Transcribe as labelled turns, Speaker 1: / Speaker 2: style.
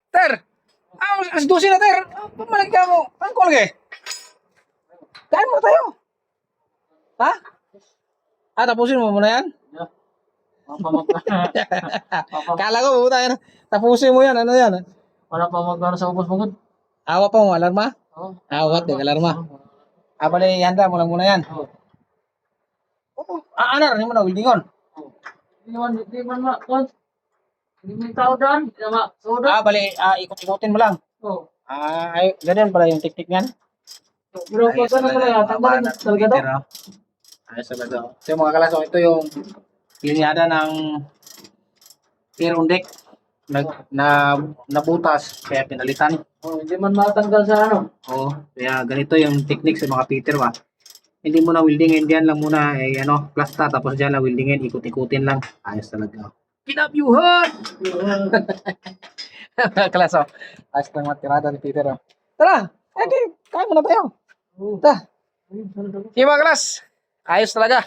Speaker 1: Ter! As 12 na, Ter! Pumalag ka mo. Ang kulge. Kain mo tayo. Ha? Tapusin mo muna yan? Kala ko, pumunta yan. Tapusin mo yan. Ano yan?
Speaker 2: Wala pa magkano sa ubos mo.
Speaker 1: Awa pa mo, alarma?
Speaker 2: Oo.
Speaker 1: Awat, alarma. Bali, handa mo lang muna yan.
Speaker 2: Oo.
Speaker 1: Ano, rin mo na, wildingon.
Speaker 2: Hindi man ma, kon. Hindi mo tao daan. Hindi na ma, soda.
Speaker 1: Bali, ikot-ikotin mo lang.
Speaker 2: Oo.
Speaker 1: Ganyan pala yung technique niyan.
Speaker 2: Pero pag ano pala yan, tanggalin na talaga to.
Speaker 1: Ayos talaga. So mga kalaso, ito yung linyada ng Irundek nabutas, kaya pinalitan.
Speaker 2: Oh, hindi man matanggal sa ano.
Speaker 1: Oo, kaya ganito yung technique sa mga Peter ba. Hindi mo na wieldingin, diyan lang muna plasta, tapos diyan lang wieldingin, ikot-ikutin lang. Ayos talaga. Kinabyuhan! Kalaso, ayos lang matirada ni Peter. Tara, kain muna tayo.
Speaker 2: Oo.
Speaker 1: Tara.
Speaker 2: Ayun, sana daw.
Speaker 1: Sige mga kalas, ayos talaga.